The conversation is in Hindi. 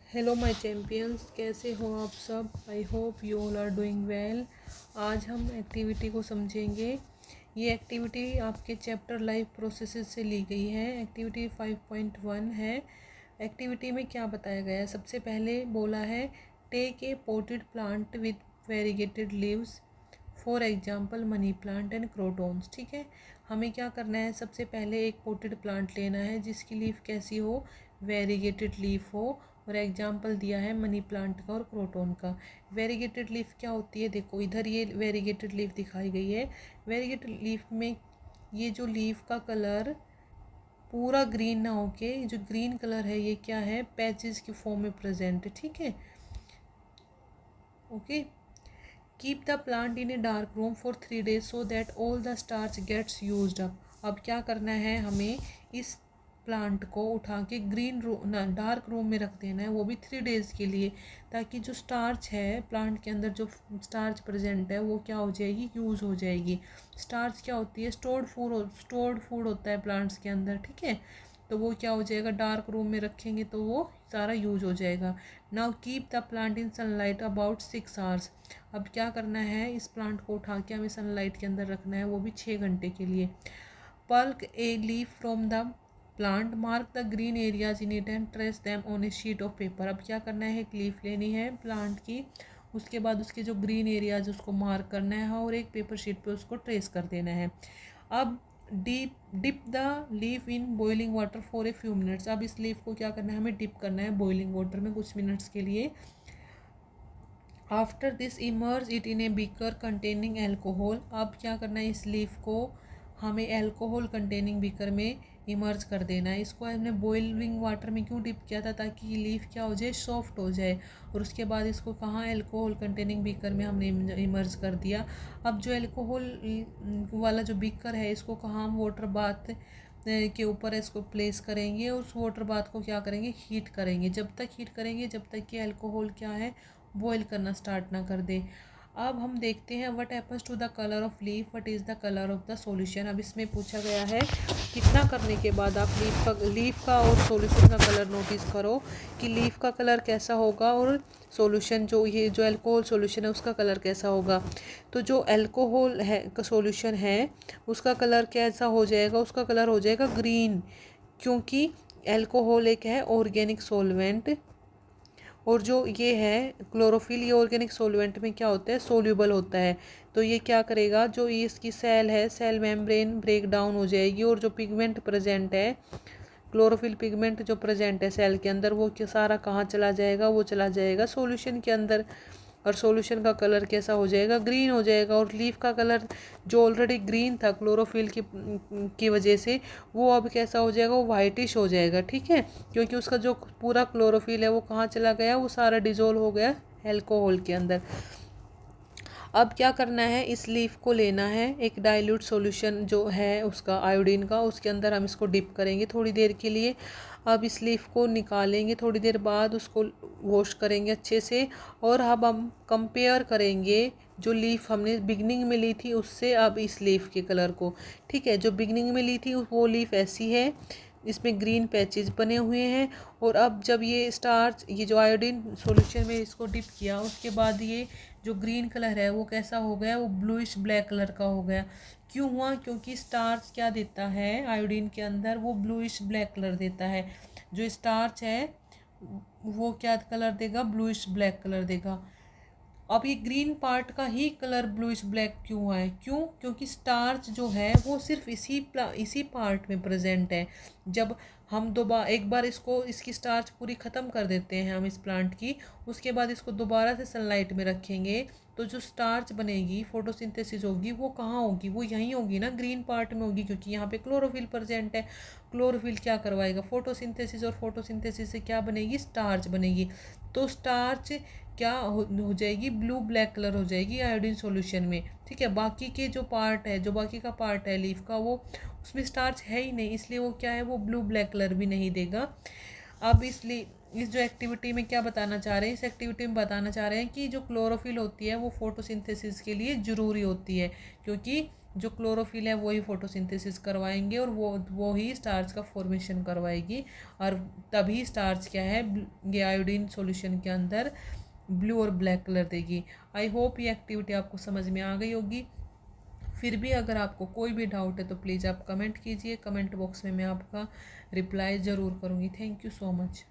हेलो माय चैम्पियंस, कैसे हो आप सब। I hope you all are doing well. आज हम एक्टिविटी को समझेंगे। ये एक्टिविटी आपके चैप्टर लाइफ प्रोसेसेस से ली गई है। एक्टिविटी 5.1 है। एक्टिविटी में क्या बताया गया है, सबसे पहले बोला है take a potted plant with variegated leaves, for example money plant and crotons. ठीक है, हमें क्या करना है, सबसे पहले एक पोटेड प्लांट लेना है जिसकी लीफ कैसी हो, वेरीगेटेड लीफ हो। और एग्जाम्पल दिया है मनी प्लांट का और क्रोटोन का। वेरीगेटेड लीफ क्या होती है, देखो इधर ये वेरीगेटेड लीफ दिखाई गई है। वेरीगेटेड लीफ में ये जो लीफ का कलर पूरा ग्रीन ना होके, जो ग्रीन कलर है ये क्या है, पैचेस की फॉर्म में प्रेजेंट है। ठीक है, okay. Keep the plant in a dark room for 3 days so that all the starch gets used up. अब क्या करना है, हमें इस प्लांट को उठा के ग्रीन रूम ना डार्क रूम में रख देना है, वो भी 3 days के लिए, ताकि जो स्टार्च है प्लांट के अंदर, जो स्टार्च प्रेजेंट है वो क्या हो जाएगी, यूज़ हो जाएगी। स्टार्च क्या होती है, स्टोर्ड फूड होता है प्लांट्स के अंदर। ठीक है, तो वो क्या हो जाएगा, डार्क रूम में रखेंगे तो वो सारा यूज हो जाएगा। Now keep the plant in sunlight about 6 hours। अब क्या करना है, इस प्लांट को उठा के हमें सनलाइट के अंदर रखना है, वो भी 6 घंटे के लिए। Pluck a leaf from the plant, mark the green areas in it and trace them on a sheet of paper. अब क्या करना है, एक लीफ लेनी है प्लांट की, उसके बाद उसके जो ग्रीन एरियाज उसको मार्क करना है और एक पेपर शीट पे उसको ट्रेस कर देना है। अब dip the leaf in boiling water for a few minutes. अब इस लीफ को क्या करना है, हमें डिप करना है बॉइलिंग वाटर में कुछ मिनट्स के लिए। After this emerge it in a beaker containing alcohol. अब क्या करना है, इस लीफ को हमें एल्कोहल कंटेनिंग बीकर में इमर्ज कर देना है। इसको हमने बॉइलिंग वाटर में क्यों डिप किया था, ताकि ये लीफ क्या हो जाए, सॉफ्ट हो जाए। और उसके बाद इसको कहाँ, एल्कोहल कंटेनिंग बीकर में हमने इमर्ज कर दिया। अब जो एल्कोहल वाला जो बीकर है, इसको कहाँ हम वाटर बाथ के ऊपर इसको प्लेस करेंगे और उस वाटर बाथ को क्या करेंगे, हीट करेंगे। जब तक हीट करेंगे जब तक कि अल्कोहल क्या है, बॉयल करना स्टार्ट ना कर दे। अब हम देखते हैं what happens to the colour of leaf, what is the colour of the solution. अब इसमें पूछा गया है कितना करने के बाद आप लीफ का और सॉल्यूशन का कलर नोटिस करो कि लीफ का कलर कैसा होगा और सॉल्यूशन जो अल्कोहल सॉल्यूशन है उसका कलर कैसा होगा। तो जो अल्कोहल है का सॉल्यूशन है उसका कलर कैसा हो जाएगा, उसका कलर हो जाएगा ग्रीन, क्योंकि अल्कोहल एक है ऑर्गेनिक सॉल्वेंट। और जो ये है क्लोरोफिल, ये ऑर्गेनिक सॉल्वेंट में क्या होता है, सोल्यूबल होता है। तो ये क्या करेगा, जो ये इसकी सेल है, सेल मेम्ब्रेन ब्रेक डाउन हो जाएगी और जो पिगमेंट प्रेजेंट है, क्लोरोफिल पिगमेंट जो प्रेजेंट है सेल के अंदर, वो सारा कहाँ चला जाएगा, वो चला जाएगा सॉल्यूशन के अंदर। और सॉल्यूशन का कलर कैसा हो जाएगा, ग्रीन हो जाएगा। और लीफ का कलर जो ऑलरेडी ग्रीन था क्लोरोफिल की वजह से, वो अब कैसा हो जाएगा, वो वाइटिश हो जाएगा। ठीक है, क्योंकि उसका जो पूरा क्लोरोफिल है वो कहाँ चला गया, वो सारा डिजोल्व हो गया एल्कोहल के अंदर। अब क्या करना है, इस लीफ को लेना है, एक डाइल्यूट सॉल्यूशन जो है उसका आयोडीन का, उसके अंदर हम इसको डिप करेंगे थोड़ी देर के लिए। अब इस लीफ को निकालेंगे, थोड़ी देर बाद उसको वॉश करेंगे अच्छे से। और अब हम कंपेयर करेंगे जो लीफ हमने बिगनिंग में ली थी उससे अब इस लीफ के कलर को। ठीक है, जो बिगनिंग में ली थी वो लीफ ऐसी है, इसमें ग्रीन पैचेस बने हुए हैं। और अब जब ये स्टार्च, ये जो आयोडीन सॉल्यूशन में इसको डिप किया, उसके बाद ये जो ग्रीन कलर है वो कैसा हो गया, वो ब्लूइश ब्लैक कलर का हो गया। क्यों हुआ, क्योंकि स्टार्च क्या देता है आयोडीन के अंदर, वो ब्लूइश ब्लैक कलर देता है। जो स्टार्च है वो क्या कलर देगा, ब्लूइश ब्लैक कलर देगा। अब ये ग्रीन पार्ट का ही कलर ब्लूइश ब्लैक क्यों हुआ है, क्यों, क्योंकि स्टार्च जो है वो सिर्फ इसी पार्ट में प्रेजेंट है। जब हम एक बार इसकी स्टार्च पूरी ख़त्म कर देते हैं हम इस प्लांट की, उसके बाद इसको दोबारा से सनलाइट में रखेंगे, तो जो स्टार्च बनेगी, फोटोसिंथेसिस होगी, वो कहाँ होगी, वो यहीं होगी ना, ग्रीन पार्ट में होगी, क्योंकि यहाँ पे क्लोरोफिल प्रेजेंट है। क्लोरोफिल क्या करवाएगा, फोटोसिंथेसिस, और फोटोसिंथेसिस से क्या बनेगी, स्टार्च बनेगी। तो स्टार्च क्या हो जाएगी, ब्लू ब्लैक कलर हो जाएगी आयोडीन सॉल्यूशन में। ठीक है, बाकी के जो पार्ट है, जो बाकी का पार्ट है लीफ का, वो उसमें स्टार्च है ही नहीं, इसलिए वो क्या है, वो ब्लू ब्लैक कलर भी नहीं देगा। अब इसलिए इस जो एक्टिविटी में क्या बताना चाह रहे हैं, इस एक्टिविटी में बताना चाह रहे हैं कि जो क्लोरोफिल होती है वो फोटोसिंथेसिस के लिए ज़रूरी होती है, क्योंकि जो क्लोरोफिल है वो ही फोटोसिंथेसिस करवाएंगे और वो ही स्टार्च का फॉर्मेशन करवाएगी, और तभी स्टार्च क्या है ये आयोडीन सॉल्यूशन के अंदर ब्लू और ब्लैक कलर देगी। आई होप ये एक्टिविटी आपको समझ में आ गई होगी। फिर भी अगर आपको कोई भी डाउट है तो प्लीज़ आप कमेंट कीजिए, कमेंट बॉक्स में मैं आपका रिप्लाई ज़रूर करूँगी। Thank you so much.